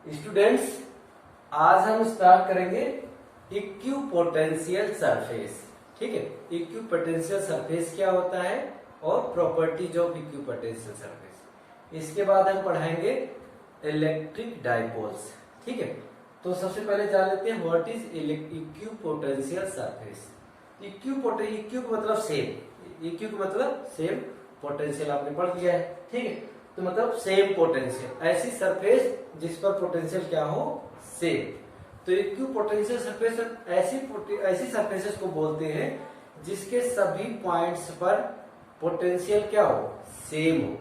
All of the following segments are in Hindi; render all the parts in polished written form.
स्टूडेंट्स, आज हम स्टार्ट करेंगे इक्विपोटेंशियल सरफेस। ठीक है, इक्विपोटेंशियल सरफेस क्या होता है और प्रॉपर्टीज ऑफ इक्विपोटेंशियल सरफेस। इसके बाद हम पढ़ाएंगे इलेक्ट्रिक डाइपोल्स। ठीक है, तो सबसे पहले जान लेते हैं व्हाट इज इक्विपोटेंशियल सरफेस। इक्यू मतलब सेम, इक्यू मतलब सेम, पोटेंशियल आपने पढ़ लिया है। ठीक है, तो मतलब सेम पोटेंशियल, ऐसी सरफेस जिस पर पोटेंशियल क्या हो, सेम। तो इक्विपोटेंशियल सरफेस ऐसी सरफेसेस को बोलते हैं जिसके सभी पॉइंट्स पर पोटेंशियल क्या हो, सेम हो,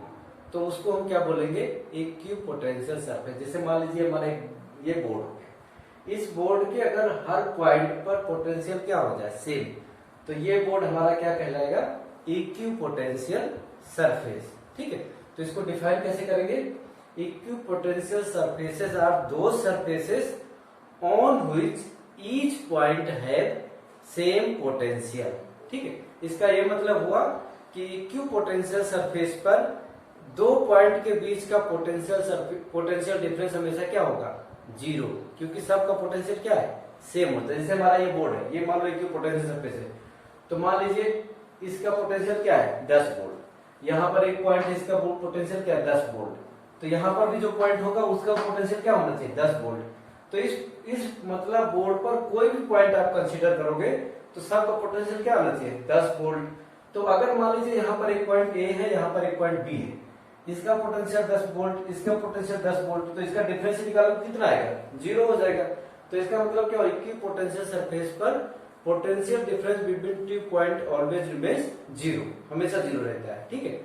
तो उसको हम क्या बोलेंगे, इक्विपोटेंशियल सरफेस। जैसे मान लीजिए हमारा ये बोर्ड हो गया, इस बोर्ड के अगर हर पॉइंट पर पोटेंशियल क्या हो जाए, सेम, तो ये बोर्ड हमारा क्या कहलाएगा, इक्विपोटेंशियल सरफेस। ठीक है, तो इसको डिफाइन कैसे करेंगे, equipotential surfaces are those surfaces on which each point have same potential. ठीक है, इसका ये मतलब हुआ कि इक्विपोटेंशियल सरफेस पर दो पॉइंट के बीच का पोटेंशियल डिफरेंस हमेशा क्या होगा, जीरो, क्योंकि सबका पोटेंशियल क्या है, सेम होता है। जैसे हमारा ये बोर्ड है, ये मान लो इक्विपोटेंशियल सरफेस है, तो मान लीजिए इसका पोटेंशियल क्या है, 10 वोल्ट। यहाँ पर एक पॉइंट है, इसका पोटेंशियल क्या है, 10 वोल्ट। तो यहाँ पर भी जो पॉइंट होगा उसका पोटेंशियल क्या होना चाहिए, 10 वोल्ट। तो इस मतलब बोर्ड पर कोई भी पॉइंट आप कंसीडर करोगे तो सबका पोटेंशियल क्या होना चाहिए, 10 वोल्ट। तो अगर मान लीजिए यहाँ पर एक पॉइंट ए है, यहाँ पर एक पॉइंट बी है, इसका पोटेंशियल 10 वोल्ट, इसका पोटेंशियल 10 वोल्ट, तो इसका डिफरेंस निकालो कितना आएगा, जीरो हो जाएगा। तो इसका मतलब क्या, इक्विपोटेंशियल सरफेस पर potential difference between two point always remains zero, हमेशा जीरो रहता है। ठीक है,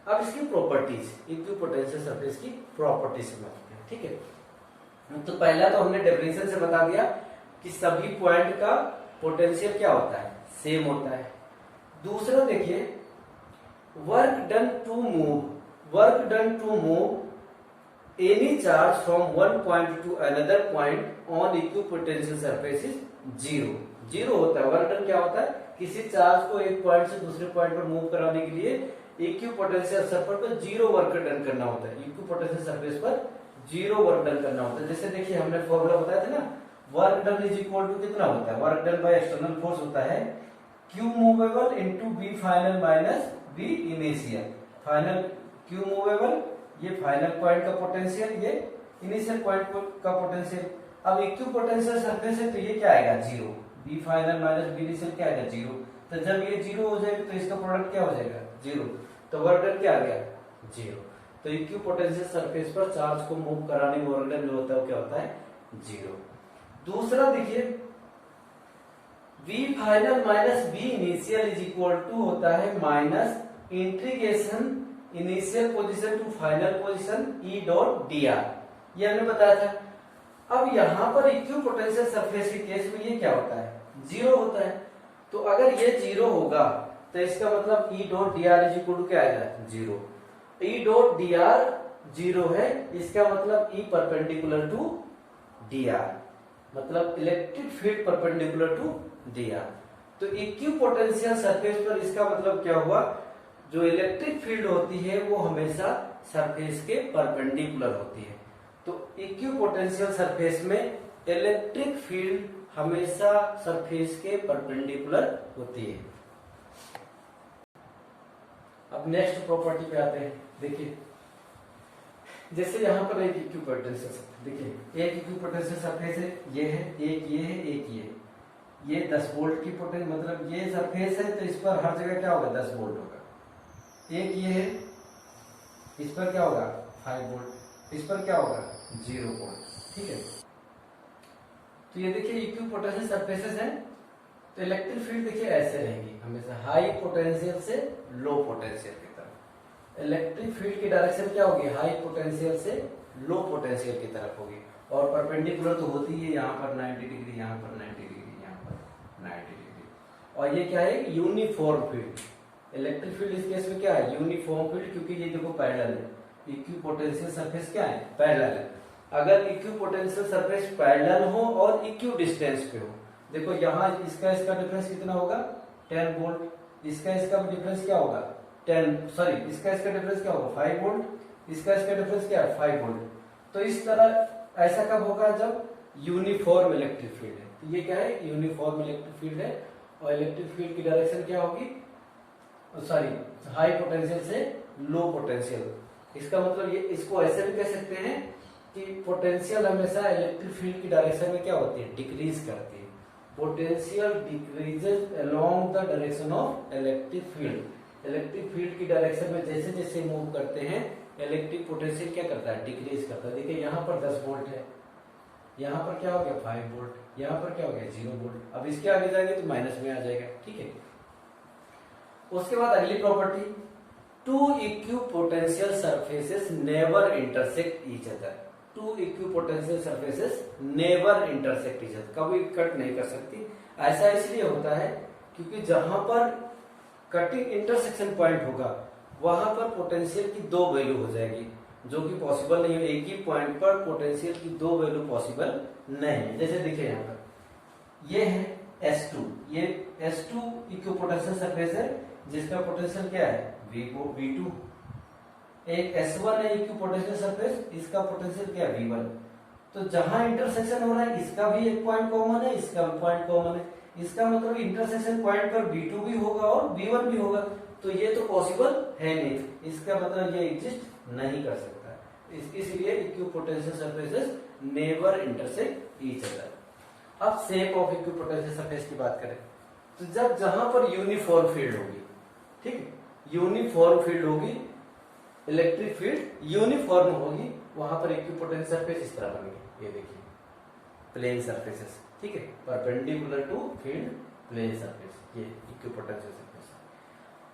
अब इसकी प्रॉपर्टीज, इक्विपोटेंशियल सरफेस की प्रॉपर्टीज समझते हैं। ठीक है, तो पहला तो हमने डेफिनेशन से बता दिया कि सभी पॉइंट का पोटेंशियल क्या होता है, सेम होता है। दूसरा देखिए, work done to move any charge from one point to another point on equipotential surface is zero. Zero होता है, वर्क डन क्या होता है, किसी चार्ज को एक पॉइंट से दूसरे पॉइंट पर मूव कराने के लिए इक्विपोटेंशियल सरफेस पर जीरो वर्क डन करना होता है, इक्विपोटेंशियल सरफेस पर जीरो वर्क डन करना होता है। जैसे देखिए हमने फॉर्मूला बताया था ना, work done is equal to कितना होता है, work done by external force होता है q movable into V final minus V initial. Final q movable, ये फाइनल पॉइंट का पोटेंशियल, ये इनिशियल पॉइंट का पोटेंशियल। अब इक्विपोटेंशियल सरफेस है तो ये क्या आएगा, zero, V final minus V initial क्या आएगा, जीरो। तो जब ये जीरो हो जाएगा तो इसका प्रोडक्ट क्या हो जाएगा, जीरो, तो वर्क डन क्या आ गया, जीरो। तो इक्विपोटेंशियल सरफेस पर चार्ज को मूव कराने में वर्क डन जो होता है वो क्या होता है, जीरो। दूसरा देखिए, v final minus v initial is equal to होता है minus integration initial position to final position e dot dr, ये हमने बताया था। अब यहाँ पर इक्विपोटेंशियल सरफेस के केस में ये क्या होता है, जीरो होता है। तो अगर ये जीरो होगा तो इसका मतलब e dot dr is equal to क्या आएगा, zero. E dot dr zero है, इसका मतलब E परपेंडिकुलर टू dr, मतलब electric field perpendicular to dr। तो इक्विपोटेंशियल सरफेस पर इसका मतलब क्या हुआ, जो इलेक्ट्रिक फील्ड होती है वो हमेशा सरफेस के परपेंडिकुलर होती है। तो इक्विपोटेंशियल सरफेस में इलेक्ट्रिक फील्ड हमेशा सरफेस के परपेंडिकुलर होती है। अब नेक्स्ट प्रॉपर्टी पे आते हैं। देखिए, जैसे यहाँ पर एक इक्विपोटेंशियल सरफेस, देखिए एक इक्विपोटेंशियल सरफेस है, ये है, एक ये है, एक ये 10 वोल्ट की पोटेंशियल, मतलब ये सरफेस है तो इस पर हर जगह क्या होगा, 10 वोल्ट होगा। एक ये है, इस पर क्या होगा, 5 वोल्ट, इस पर क्या होगा, 0 वोल्ट। ठीक है, तो ये देखिए इक्विपोटेंशियल सरफेसेस हैं, तो इलेक्ट्रिक फील्ड देखिए ऐसे रहेगी हमेशा, हाई पोटेंशियल से लो पोटेंशियल की तरफ। इलेक्ट्रिक फील्ड की डायरेक्शन क्या होगी, हाई पोटेंशियल से लो पोटेंशियल की तरफ होगी, और परपेंडिकुलर तो होती है, यहाँ पर 90 डिग्री, यहाँ पर 90 डिग्री, यहाँ पर 90 डिग्री। और ये क्या है, यूनिफॉर्म फील्ड। इलेक्ट्रिक फील्ड इस केस में क्या है, यूनिफॉर्म फील्ड, क्योंकि ये देखो पैरेलल है, इक्विपोटेंशियल सरफेस क्या है, पैरेलल है। अगर इक्विपोटेंशियल सरफेस पैरेलल हो और इक्वी डिस्टेंस पे हो, देखो यहाँ इसका डिफरेंस कितना होगा, 10 वोल्ट, इसका डिफरेंस क्या होगा, इसका डिफरेंस क्या होगा, 5 वोल्ट, इसका डिफरेंस क्या है, 5 वोल्ट। तो इस तरह ऐसा कब होगा जब यूनिफॉर्म इलेक्ट्रिक फील्ड है। तो ये क्या है, यूनिफॉर्म इलेक्ट्रिक फील्ड है और इलेक्ट्रिक फील्ड की डायरेक्शन क्या होगी, सॉरी हाई पोटेंशियल से लो पोटेंशियल। इसका मतलब ये, इसको ऐसे भी कह सकते हैं कि पोटेंशियल हमेशा इलेक्ट्रिक फील्ड की डायरेक्शन में क्या होती है, डिक्रीज करती है। Potential decreases along the direction of electric field. Electric field की डायरेक्शन में जैसे जैसे मूव करते हैं इलेक्ट्रिक पोटेंशियल क्या करता है, डिक्रीज करता है। देखिए यहाँ पर 10 वोल्ट है, यहाँ पर क्या हो गया 5 वोल्ट, यहाँ पर क्या हो गया 0 वोल्ट। अब इसके आगे जाएंगे तो माइनस में आ जाएगा, ठीक है। उसके बाद अगली property, two equipotential surfaces never intersect each other. Two equipotential surfaces never intersect each other, कभी कट नहीं कर सकती। ऐसा इसलिए होता है क्योंकि जहां पर कटिंग इंटरसेक्शन पॉइंट होगा वहां पर पोटेंशियल की 2 वैल्यू हो जाएगी, जो कि पॉसिबल नहीं है। एक ही पॉइंट पर पोटेंशियल की 2 वैल्यू पॉसिबल नहीं है। जैसे देखिए यहाँ पर ये है S2, ये S2 इक्विपोटेंशियल सरफेस है जिसका पोटेंशियल क्या है V2। एक S1 है इक्विपोटेंशियल सरफेस, इसका पोटेंशियल क्या है V1। तो जहां इंटरसेक्शन हो रहा है इसका भी एक पॉइंट कॉमन है, इसका भी पॉइंट कॉमन है। इसका मतलब इंटरसेक्शन पॉइंट पर V2 भी होगा और V1 भी होगा। तो ये तो पॉसिबल है नहीं, इसका मतलब ये एग्जिस्ट नहीं कर सकता। इसलिए equipotential surfaces never intersect each other. अब शेप ऑफ इक्विपोटेंशियल सरफेस की बात करें तो जब जहां पर यूनिफॉर्म फील्ड होगी, ठीक है, यूनिफॉर्म फील्ड होगी, इलेक्ट्रिक फील्ड यूनिफॉर्म होगी, वहां पर इक्विपोटेंशियल सरफेस इस तरह बनेगी। ये देखिए प्लेन सरफेसेस, ठीक है, perpendicular to field plane surface, ये इक्विपोटेंशियल सरफेस।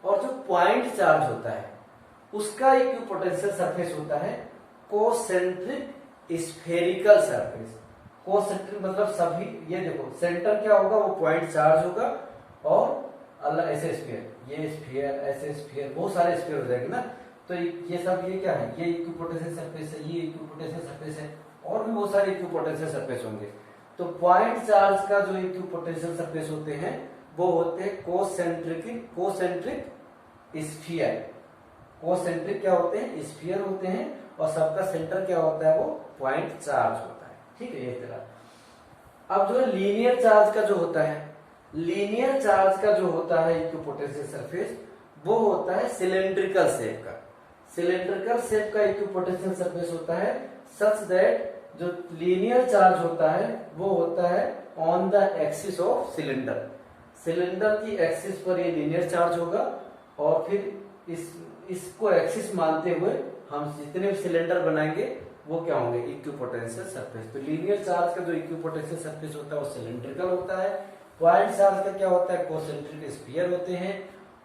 और जो पॉइंट चार्ज होता है उसका इक्विपोटेंशियल सरफेस होता है कोसेंट्रिक स्फेरिकल सरफेस। कोसेंट्रिक मतलब सभी, ये देखो सेंटर क्या होगा, वो पॉइंट चार्ज होगा और अलग ऐसे स्फीयर, ये स्फीयर, ऐसे स्फीयर, बहुत सारे स्फीयर हो जाएंगे ना। तो ये सब ये क्या है, ये इक्विपोटेंशियल सरफेस है, ये इक्विपोटेंशियल सरफेस है, और भी बहुत सारे इक्विपोटेंशियल सरफेस होंगे। तो पॉइंट चार्ज का जो इक्विपोटेंशियल सरफेस होते हैं वो होते हैं कोसेंट्रिक स्फीयर। कोसेंट्रिक क्या होते हैं, स्फीयर होते हैं, और सबका सेंटर क्या होता है, वो पॉइंट चार्ज होता है, ठीक है, ये तरह। अब जो है लीनियर चार्ज का जो होता है, लीनियर चार्ज का जो होता है इक्विपोटेंशियल सरफेस, वो होता है सिलेंड्रिकल शेप का। सिलेंड्रिकल शेप का इक्विपोटेंशियल सरफेस होता है सच दैट जो लीनियर चार्ज होता है वो होता है on the axis of cylinder. Cylinder की एक्सिस पर ये लीनियर चार्ज होगा, और फिर इसको एक्सिस मानते हुए हम जितने भी सिलेंडर बनाएंगे वो क्या होंगे, इक्विपोटेंशियल सरफेस। तो लीनियर चार्ज का जो इक्विपोटेंशियल सरफेस होता है वो सिलेंड्रिकल होता है। पॉइंट चार्ज का क्या होता है, कोसेंट्रिक स्फीयर होते हैं।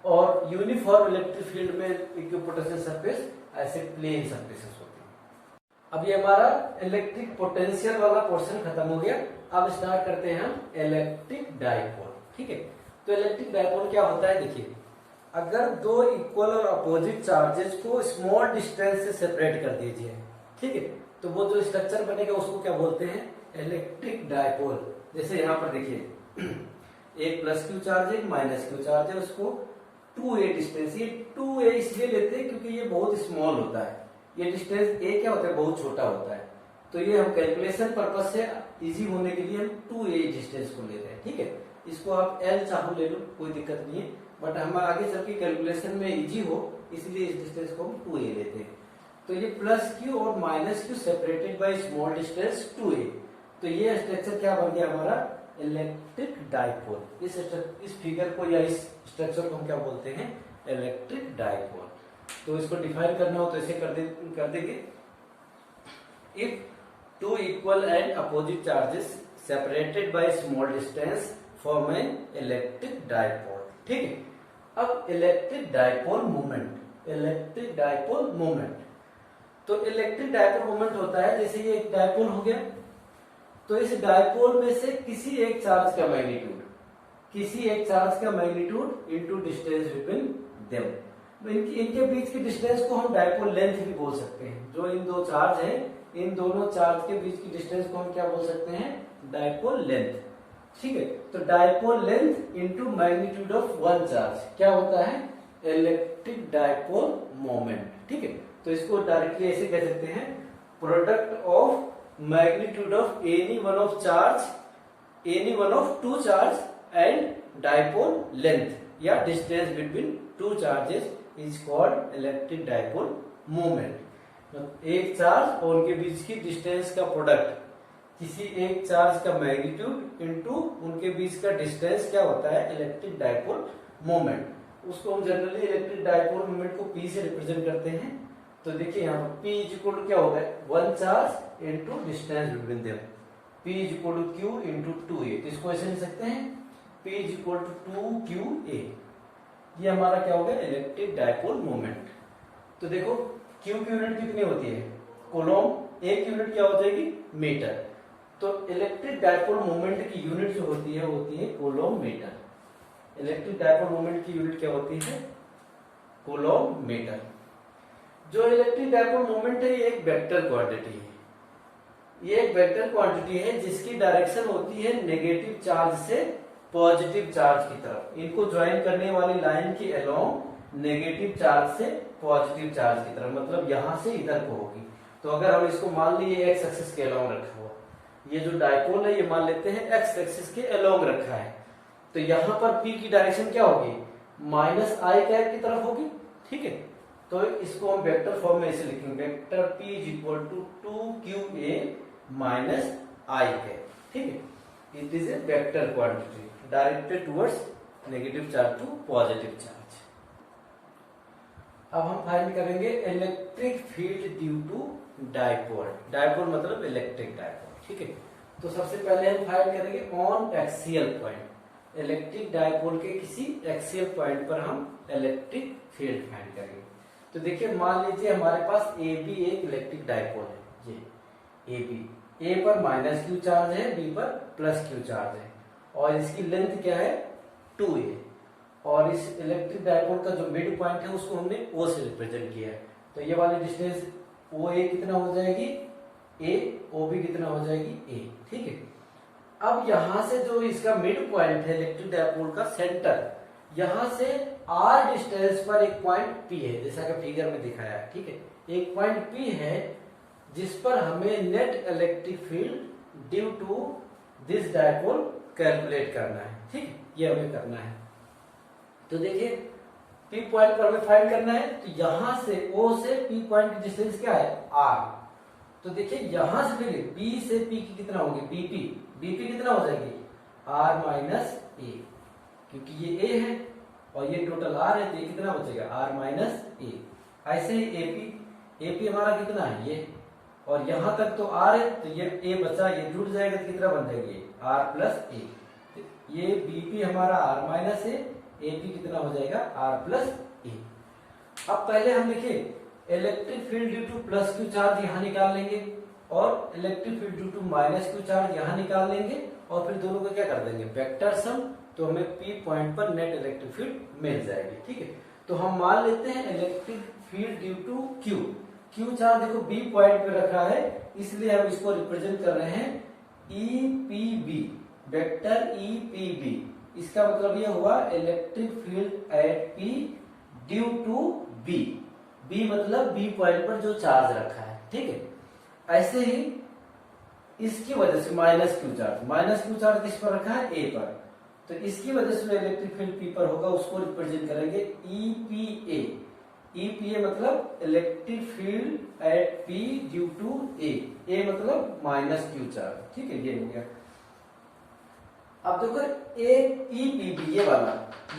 और यूनिफॉर्म इलेक्ट्रिक फील्ड में इक्विपोटेंशियल सरफेस ऐसे प्लेन सरफेसेस होते हैं। अब ये हमारा इलेक्ट्रिक पोटेंशियल वाला पोर्शन खत्म हो गया। अब स्टार्ट करते हैं हम इलेक्ट्रिक डाइपोल, ठीक है। तो इलेक्ट्रिक डाइपोल क्या होता है, देखिए अगर दो इक्वल और अपोजिट चार्जेस को स्मॉल डिस्टेंस से सेपरेट कर दीजिए, ठीक है, तो वो जो स्ट्रक्चर बनेगा उसको क्या बोलते हैं, इलेक्ट्रिक डाइपोल। जैसे यहाँ पर देखिए एक प्लस क्यू चार्ज है, माइनस क्यू चार्ज है, उसको 2a डिस्टेंस, ये 2a इसलिए लेते हैं क्योंकि ये बहुत स्मॉल होता है। ये डिस्टेंस a क्या होता है, बहुत छोटा होता है। तो ये हम कैलकुलेशन पर्पज से इजी होने के लिए हम 2a डिस्टेंस को लेते हैं, ठीक है। इसको आप l चाहो ले लो, कोई दिक्कत नहीं है, बट हम आगे चल के कैलकुलेशन में इजी हो इसलिए इस डिस्टेंस को हम 2a लेते हैं। तो ये प्लस क्यू और minus Q separated by small distance 2a। तो ये स्ट्रक्चर क्या बन गया हमारा, इलेक्ट्रिक डाइपोल। इस फिगर को या इस स्ट्रक्चर को हम क्या बोलते हैं, इलेक्ट्रिक डाइपोल। तो इसको डिफाइन करना हो तो ऐसे कर देंगे, if two equal and opposite charges separated by small distance form an electric dipole, ठीक है। अब electric dipole moment, electric dipole moment. तो इलेक्ट्रिक डाइपोल मोमेंट होता है, जैसे ये एक डाइपोल हो गया, तो इस डाइपोल में से किसी एक चार्ज का मैग्नीट्यूड, किसी एक चार्ज का magnitude into distance between them. इनके बीच की डिस्टेंस को हम डाइपोल लेंथ भी बोल सकते हैं। जो इन दो चार्ज हैं, इन दोनों चार्ज के बीच की डिस्टेंस को हम क्या बोल सकते हैं, डाइपोल लेंथ, ठीक है। तो dipole length into magnitude of one charge क्या होता है, इलेक्ट्रिक डाइपोल मोमेंट, ठीक है। तो इसको डायरेक्टली ऐसे कह सकते हैं, product of magnitude of any one of charge, any one of two charge and dipole length या distance between two charges is called electric dipole moment. एक चार्ज और उनके बीच की डिस्टेंस का प्रोडक्ट, किसी एक चार्ज का मैग्नीट्यूड इनटू उनके बीच का डिस्टेंस क्या होता है, इलेक्ट्रिक डाइपोल मोमेंट. उसको हम जनरली इलेक्ट्रिक डाइपोल मोमेंट को P से रिप्रेजेंट करते हैं. तो देखिए यहाँ पर P इज इक्वल टू क्या होगा, one charge into distance between them. P is equal to Q into 2A. तो इसको ऐसे लिख सकते हैं P is equal to 2QA. ये हमारा क्या होगा, इलेक्ट्रिक डाइपोल मोमेंट. तो देखो Q की यूनिट कितनी होती है, कोलोम. एक यूनिट क्या हो जाएगी, मीटर. तो इलेक्ट्रिक डाइपोल मोमेंट की यूनिट जो होती है coulomb metre. Electric dipole moment की यूनिट क्या होती है, कोलोम मीटर. जो इलेक्ट्रिक डाइपोल मोमेंट है ये एक वेक्टर क्वांटिटी है. ये एक वेक्टर क्वांटिटी है जिसकी डायरेक्शन होती है नेगेटिव चार्ज से पॉजिटिव चार्ज की तरफ. इनको ज्वाइन करने वाली लाइन की अलोंग नेगेटिव चार्ज से पॉजिटिव चार्ज की तरफ, मतलब यहां से इधर को होगी. तो अगर हम इसको मान लिए एक्स एक्सिस के अलोंग रखा हुआ, ये जो डाइपोल है ये मान लेते हैं एक्स एक्सिस के अलोंग रखा है. तो यहां पर P की डायरेक्शन क्या होगी, माइनस आई कैप की तरफ होगी. ठीक है, तो इसको हम वेक्टर फॉर्म में ऐसे लिखेंगे, vector P is equal to 2QA minus i cap. ठीक है, it is a vector quantity directed towards negative charge to positive charge. अब हम फाइंड करेंगे electric field due to dipole. Dipole मतलब इलेक्ट्रिक डाइपोल. ठीक है, तो सबसे पहले हम फाइंड करेंगे on axial point. Electric dipole के किसी एक्सियल पॉइंट पर हम इलेक्ट्रिक फील्ड फाइंड करेंगे. तो देखिए मान लीजिए हमारे पास ए बी एक इलेक्ट्रिक डाइपोल है. ये ए बी, ए पर माइनस क्यू चार्ज है, बी पर प्लस क्यू चार्ज है, और इसकी लेंथ क्या है, 2a. और इस इलेक्ट्रिक डाइपोल का जो मिड पॉइंट है उसको हमने O से रिप्रेजेंट किया है. तो ये वाली डिस्टेंस OA कितना हो जाएगी, A, OB कितना हो जाएगी, A. ठीक है, अब यहां से जो इसका मिड पॉइंट है इलेक्ट्रिक डाइपोल का सेंटर, यहां से R डिस्टेंस पर एक पॉइंट P है, जैसा कि फिगर में दिखाया है. ठीक है, एक पॉइंट P है जिस पर हमें net electric field due to this dipole calculate करना है. ठीक है, ये हमें करना है. तो देखिए P पॉइंट पर हमें फाइंड करना है. तो यहां से O से P पॉइंट की डिस्टेंस क्या है, R. तो देखिए यहां से देखिए B से P की कितना होगी, BP कितना हो जाएगी, R माइनस A, क्योंकि ये A है और ये टोटल R है, तो ये कितना बचेगा, R माइनस A. ऐसे ही AP हमारा कितना है, ये, और यहां तक तो R है, तो ये A बचा, ये जुड़ जाएगा तो कितना बन जाएगी, R प्लस A. ये BP हमारा R माइनस A, AP कितना हो जाएगा, R प्लस A. अब पहले हम देखिए electric field due to plus q charge यहां निकाल लेंगे और electric field due to minus q charge यहां निकाल लेंगे, और फिर दोनों को क्या कर देंगे, वेक्टर सम. तो हमें P पॉइंट पर नेट इलेक्ट्रिक फील्ड मिल जाएगी. ठीक है, तो हम मान लेते हैं electric field due to q charge देखो B पॉइंट पे रखा है, इसलिए हम इसको रिप्रेजेंट कर रहे हैं EPB, वेक्टर EPB. इसका मतलब ये हुआ electric field at P due to B. B मतलब B पॉइंट पर जो चार्ज रखा है. ठीक है, ऐसे ही इसकी वजह से माइनस क्यू चार्ज किस पर रखा है, A पर, तो इसकी वजह से इलेक्ट्रिक फील्ड P पर होगा, उसको रिप्रेजेंट करेंगे EPA. EPA मतलब electric field at P due to A. A मतलब माइनस क्यू चार्ज. ठीक है, ये हो गया. अब देखो EPB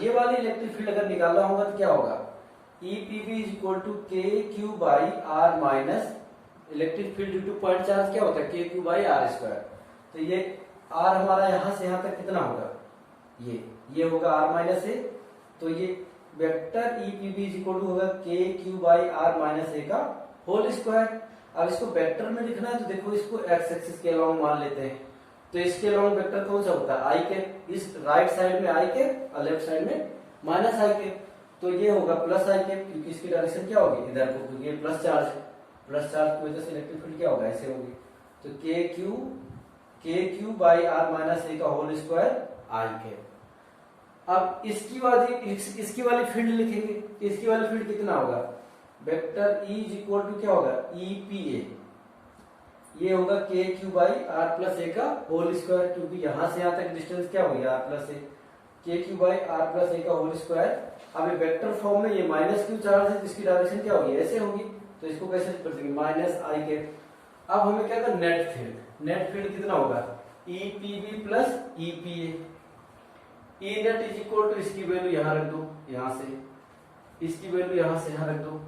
ये वाली इलेक्ट्रिक फील्ड अगर निकालना होगा तो क्या होगा, EPB is equal to KQ by R minus electric field due to point charge क्या होता है, KQ बाई R स्क्वायर. तो ये R हमारा यहां से यहां तक कितना होगा, ये होगा R माइनस A. तो ये vector EPB is equal to होगा KQ by R minus A का होल स्क्वायर. अब इसको वेक्टर में लिखना है तो देखो इसको एक्स एक्सिस के अलोंग मान लेते हैं. तो इसके अलोंग वेक्टर कौन सा होता है, आई कैप. इस राइट साइड में आई कैप और लेफ्ट साइड में माइनस आई कैप. तो ये होगा प्लस आई कैप, क्योंकि इसकी डायरेक्शन क्या होगी, इधर को, क्योंकि ये प्लस चार्ज है. प्लस चार्ज की वजह से इलेक्ट्रिक फील्ड क्या होगा, ऐसे होगी. तो KQ by R minus A का होल स्क्वायर आई कैप. अब इसकी वाली फील्ड लिखेंगे. इसकी वाली फील्ड कितना होगा, vector E is equal to क्या होगा, EPA. ये होगा K Q by r plus a का होल स्क्वायर, क्योंकि यहां से यहां तक डिस्टेंस क्या हो गया आर प्लस ए, के Q by r plus a का होल स्क्वायर। अब ये वेक्टर फॉर्म में ये माइनस क्यू चार्ज है, जिसकी डायरेक्शन क्या होगी ऐसे होगी, तो इसको कैसे कर देंगे माइनस आई के। अब हमें क्या करना नेट फील्ड, नेट फील्ड कितना होगा EPB plus EPA, E net is equal to इसकी वैल्यू यहां रख दो, यहां से इसकी वैल्यू यहां से यहां रख दो।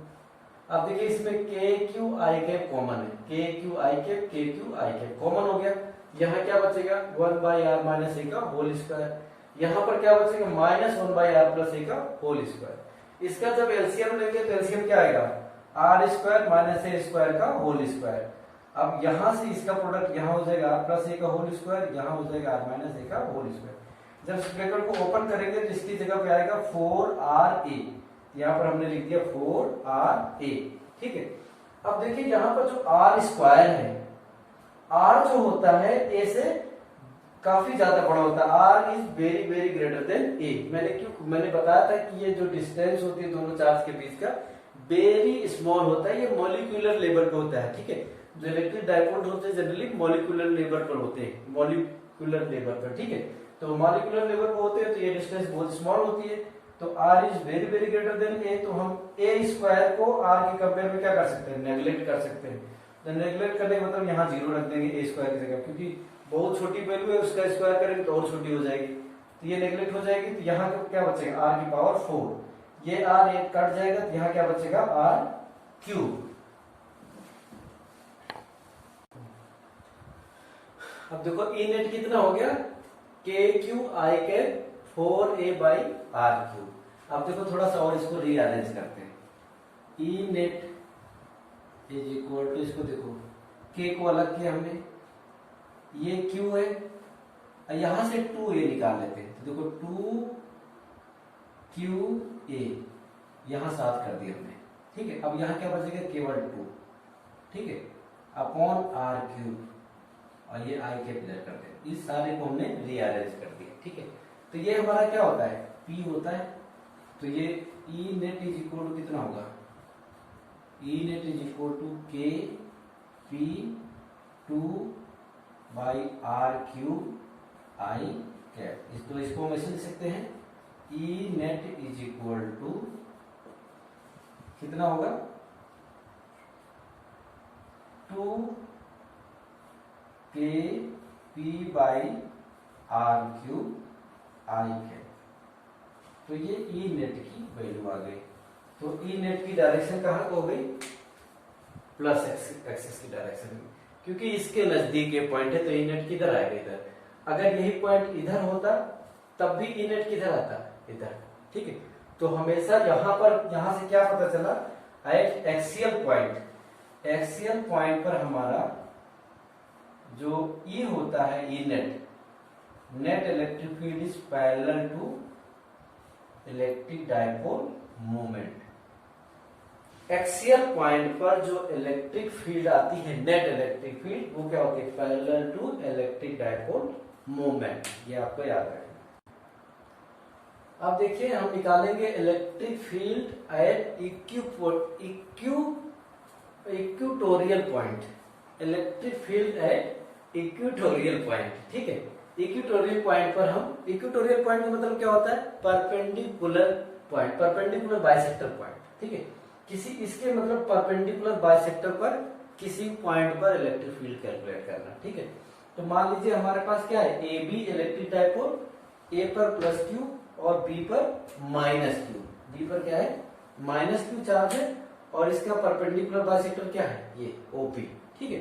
अब देखिए इसमें के क्यू आई कैप कॉमन है, के क्यू आई कैप के क्यू आई कैप कॉमन हो गया, यहाँ क्या बचेगा 1 बाई आर माइनस ए का होल स्क्वायर, यहाँ पर क्या बचेगा minus 1 by r plus a का होल स्क्वायर। इसका जब एलसीएम लेंगे तो एलसीएम क्या आएगा r square minus a square का होल स्क्वायर। अब यहां से इसका प्रोडक्ट यहाँ हो जाएगा आर प्लस ए का होल स्क्वायर, यहाँ हो जाएगा आर माइनस ए का होल स्क्वायर। जब इस ब्रैकेट को ओपन करेंगे तो इसकी जगह पे आएगा 4r a, यहाँ पर हमने लिख दिया 4r a, ठीक है। अब देखिए यहाँ पर जो आर स्क्वायर है, आर जो होता है ए से काफी ज्यादा बड़ा होता है, R is very very greater than A. मैंने बताया था कि ये जो डिस्टेंस होती है दोनों चार्ज के बीच का वेरी स्मॉल होता है, ये मॉलिक्यूलर लेवल पे होता है, ठीक है। जो इलेक्ट्रिक डाइपोल होते हैं जनरली मॉलिक्यूलर लेवल पर होते हैं, मॉलिक्यूलर लेवल पर, ठीक है। तो मॉलिक्यूलर लेवल पर होते हैं तो ये डिस्टेंस बहुत स्मॉल होती है, तो R is very very greater than A, तो हम ए स्क्वायर को आर के कंपेयर में क्या कर सकते हैं नेग्लेक्ट कर सकते हैं। तो नेग्लेक्ट करने का मतलब यहाँ जीरो रख देंगे ए स्क्वायर की जगह, क्योंकि बहुत छोटी वैल्यू है उसका स्क्वायर करेंगे तो और छोटी हो जाएगी, तो ये नेग्लेक्ट हो जाएगी। तो यहाँ क्या बचेगा आर की पावर 4, ये आर एक कट जाएगा तो यहाँ क्या बचेगा आर क्यूब। अब देखो ई नेट कितना हो गया K q i cap 4a by are cube. अब देखो थोड़ा सा और इसको रीअरेंज करते हैं, E net is equal to, इसको देखो के को अलग किया हमने, ये क्यू है, यहां से 2a निकाल लेते हैं, तो देखो 2qa यहां साथ कर दिया हमने, ठीक है। अब यहां क्या बचेगा केवल 2, ठीक है, अपॉन आर क्यूब, और ये आई के प्लस कर दें, इस सारे को हमने रीअरेंज कर दिया, ठीक है। तो ये हमारा क्या होता है P होता है, तो ये E net is equal to कितना होगा E net is equal to K P 2 by are cube I cap. तो इसको हम ऐसे लिख सकते हैं E net is equal to कितना होगा 2 K P by are cube I cap. तो ये ई नेट की वैल्यू आ गई। तो ई नेट की डायरेक्शन कहाँ को हो गई प्लस एक्सिस की डायरेक्शन में, क्योंकि इसके नजदीक ये पॉइंट है तो ई नेट किधर आएगा इधर। अगर यही पॉइंट इधर होता तब भी ई नेट किधर आता इधर, ठीक है। तो हमेशा यहाँ पर, यहाँ से क्या पता चला एट एक्सियल पॉइंट पर हमारा जो ई होता है E net electric field is parallel to electric dipole moment. Axial point पर जो इलेक्ट्रिक फील्ड आती है नेट इलेक्ट्रिक फील्ड, वो क्या होती है parallel to electric dipole moment. ये आपको याद रखना। अब देखिए हम निकालेंगे electric field at equatorial point, electric field at equatorial point, ठीक है। इक्वेटोरियल पॉइंट पर हम, इक्वेटोरियल पॉइंट का मतलब क्या होता है perpendicular point, perpendicular bisector point, ठीक है। किसी इसके मतलब परपेंडिकुलर बाइसेक्टर पर किसी पॉइंट पर इलेक्ट्रिक फील्ड कैलकुलेट करना, ठीक है। तो मान लीजिए हमारे पास क्या है ए बी इलेक्ट्रिक डाइपोल, ए पर प्लस क्यू और बी पर माइनस क्यू, बी पर क्या है माइनस क्यू चार्ज है और इसका परपेंडिकुलर बाइसेक्टर क्या है ये ओपी, ठीक है।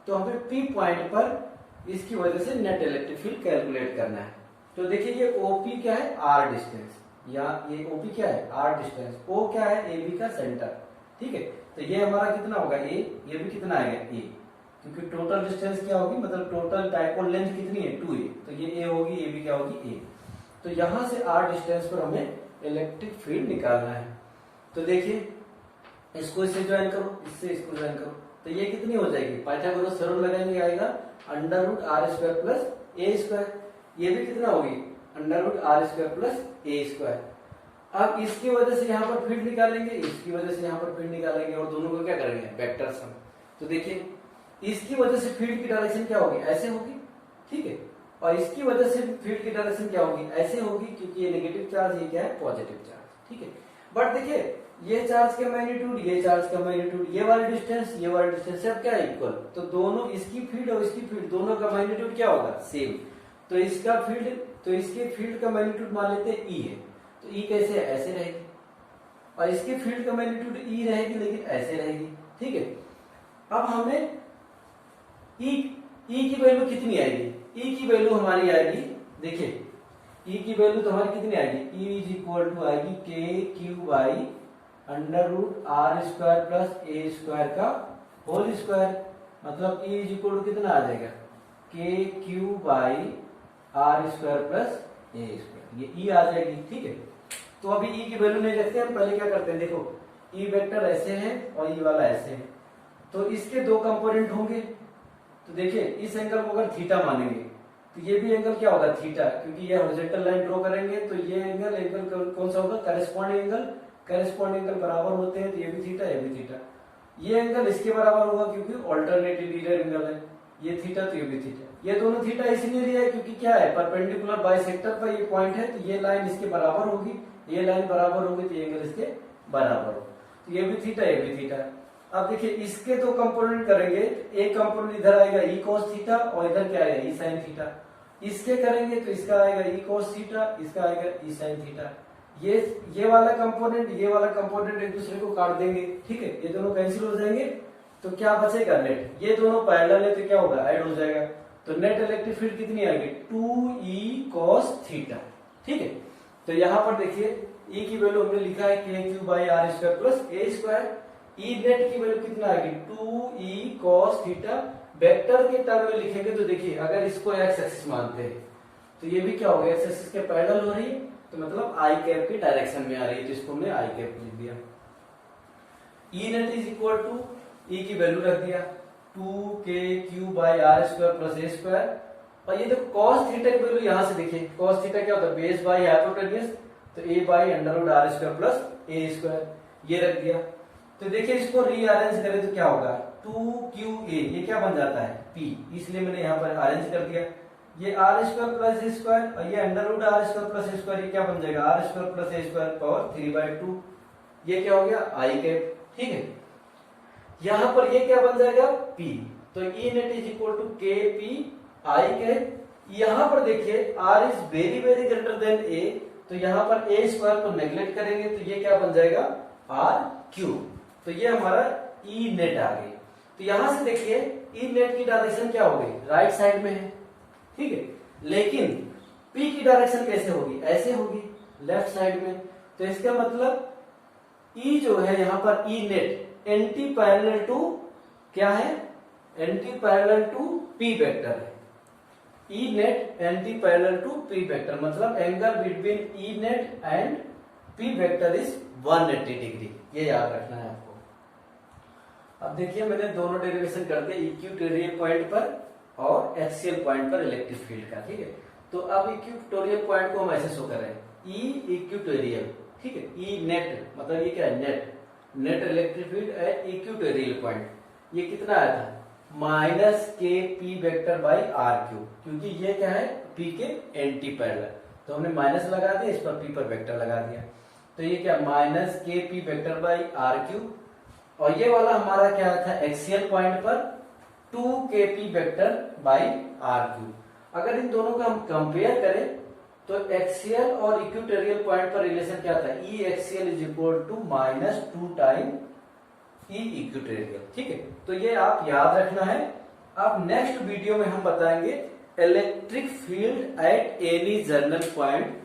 तो हमें पी पॉइंट पर इसकी वजह से नेट इलेक्ट्रिक फील्ड कैलकुलेट करना है। तो देखिए ये ओपी क्या है आर डिस्टेंस, या ये ओपी क्या है आर डिस्टेंस, ओ क्या है ए बी का सेंटर, ठीक है। तो ये हमारा कितना होगा ए, ये भी कितना आएगा ए, क्योंकि टोटल डिस्टेंस क्या होगी मतलब टोटल डाइपोल लेंथ कितनी है 2a, तो ये ए होगी, ए बी क्या होगी ए। तो यहां से आर डिस्टेंस पर हमें इलेक्ट्रिक फील्ड निकालना है। तो देखिए इसको इससे ज्वाइन करो, इससे इसको ज्वाइन करो, तो ये कितनी हो जाएगी पाइथागोरस थ्योरम लगाएंगे आएगा under root are square plus A square, ये भी कितना होगी under root are square plus A square. अब इसकी वजह से यहाँ पर फील्ड निकालेंगे, इसकी वजह से यहाँ पर फील्ड निकालेंगे और दोनों को क्या करेंगे वेक्टर सम। तो देखिए इसकी वजह से फील्ड की डायरेक्शन क्या होगी, ऐसे होगी, ठीक है। और इसकी वजह से फील्ड की डायरेक्शन क्या होगी, ऐसे होगी, क्योंकि ये नेगेटिव चार्ज, ये क्या है, पॉजिटिव चार्ज, ठीक है। बट देखिए ये चार्ज का मैग्नीट्यूड, ये चार्ज का मैग्नीट्यूड, ये वाला डिस्टेंस, ये वाला डिस्टेंस सब क्या है, इक्वल। तो दोनों, इसकी फील्ड और इसकी फील्ड दोनों का मैग्नीट्यूड क्या होगा, सेम। तो इसका फील्ड, तो इसके फील्ड का मैग्नीट्यूड मान लेते हैं ई है, तो ई कैसे है, ऐसे रहेगी। और इसके फील्ड का मैग्नीट्यूड ई रहेगी, लेकिन ऐसे रहेगी, ठीक है। अब हमें ई की वैल्यू कितनी आएगी, ई की वैल्यू हमारी आएगी, देखिए ई की वैल्यू तो हमारी कितनी आएगी, ई इज इक्वल टू आएगी K Q by under root are square plus A square का होल स्क्वायर। मतलब ई इज इक्वल टू कितना आ जाएगा, K Q by are square plus A square, ये ई आ जाएगी, ठीक है। तो अभी ई की वैल्यू नहीं रखते हैं, पहले क्या करते हैं, देखो ई वेक्टर ऐसे है और ई वाला ऐसे है, तो इसके दो कंपोनेंट होंगे। तो देखिए इस एंगल को अगर थीटा मानेंगे तो ये भी एंगल क्या होगा, थीटा, क्योंकि ये हॉरिजॉन्टल लाइन ड्रॉ करेंगे तो ये एंगल कौन सा होगा, करेस्पॉन्डिंग एंगल बराबर होते हैं, तो ये भी थीटा, ये भी थीटा। ये एंगल इसके बराबर होगा क्योंकि ऑल्टरनेट लीनियर एंगल है, ये थीटा तो ये भी थीटा। ये दोनों थीटा इसलिए लिया है क्योंकि क्या है, परपेंडिकुलर बाइसेक्टर पर ये पॉइंट है, तो ये लाइन इसके बराबर होगी, ये लाइन बराबर होगी, तो ये एंगल इसके बराबर होगा, तो ये भी थीटा, ये भी थीटा। अब देखिए इसके दो कंपोनेंट करेंगे, एक कंपोनेंट इधर आएगा ई कॉस थीटा और इधर क्या आएगा, ई साइन थीटा। इसके करेंगे तो इसका आएगा ई कॉस थीटा, इसका आएगा ई साइन थीटा। ये वाला कंपोनेंट, ये वाला कंपोनेंट एक दूसरे को काट देंगे, ठीक है, ये दोनों कैंसिल हो जाएंगे, तो क्या बचेगा, नेट। ये दोनों पैरेलल है तो क्या होगा, ऐड हो जाएगा, तो नेट इलेक्ट्रिक फील्ड कितनी आएगी, 2e cos थीटा, ठीक है। तो यहां पर देखिए E की वैल्यू हमने लिखा है के Q by are square plus A square. E net की वैल्यू कितना आएगी, 2e cos थीटा। वेक्टर के टर्म में लिखेंगे तो देखिए अगर इसको एक्स एक्सिस मानते हैं तो ये भी क्या होगा, एक्स एक्सिस के पैरेलल हो रही है, तो मतलब आई कैप की डायरेक्शन में आ रही है, तो इसको हमने आई कैप लिख दिया। E net is equal to, E की वैल्यू रख दिया 2k³ by are square plus A square. और ये जो cos थीटा की वैल्यू यहां से देखिए, cos थीटा क्या होता है, बेस बाई हाइपोटेन्यूज, तो a by under root are square plus A square, ये रख दिया। तो देखिए इसको रीअरेंज करें तो क्या होगा, 2qa, ये क्या बन जाता है, p, इसलिए मैंने यहाँ पर अरेंज कर दिया। ये आर स्क्वायर प्लस ए स्क्वायर और ये under root are square plus A square, ये क्या बन जाएगा, आर स्क्वायर प्लस ए स्क्वायर पावर 3/2, ये क्या हो गया, आई कैप, ठीक है। यहां पर ये क्या बन जाएगा, P, तो E net is equal to KP I cap. यहां पर देखिए R is very very greater than A, तो यहां पर A स्क्वायर को नेग्लेक्ट करेंगे तो ये क्या बन जाएगा, R3, तो ये हमारा E नेट आ गई। तो यहां से देखिए E नेट की डायरेक्शन क्या हो गई, राइट साइड में है, ठीक है, लेकिन P की डायरेक्शन कैसे होगी, ऐसे होगी, लेफ्ट साइड में। तो इसका मतलब E जो है यहाँ पर E net anti parallel to क्या है, anti parallel to P vector है। E net anti parallel to P vector, मतलब angle between E net and P vector is 180 degree, ये याद रखना है आपको। अब देखिए मैंने दोनों डेरिवेशन कर दिया, इक्वेटोरियल पॉइंट पर और एक्सियल पॉइंट पर इलेक्ट्रिक फील्ड का, ठीक है। तो अब इक्वेटोरियल पॉइंट को हम ऐसे शो कर रहे हैं, E इक्वेटोरियल, ठीक है, E नेट मतलब ये क्या है, net electric field at equatorial point, ये कितना आया था, -kp वेक्टर बाई r3, क्योंकि ये क्या है, P के एंटी पैरेलल, तो हमने माइनस लगा दिया, इस पर P पर वेक्टर लगा दिया, तो ये क्या -kp वेक्टर बाई r3। और ये वाला हमारा क्या था, एक्सियल पॉइंट पर 2kp वेक्टर बाई r3। अगर इन दोनों का हम कंपेयर करें तो एक्सियल और इक्वेटोरियल पॉइंट पर रिलेशन क्या था, E axial is equal to -2 time E equatorial, ठीक है। तो ये आप याद रखना है। अब नेक्स्ट वीडियो में हम बताएंगे electric field at any general point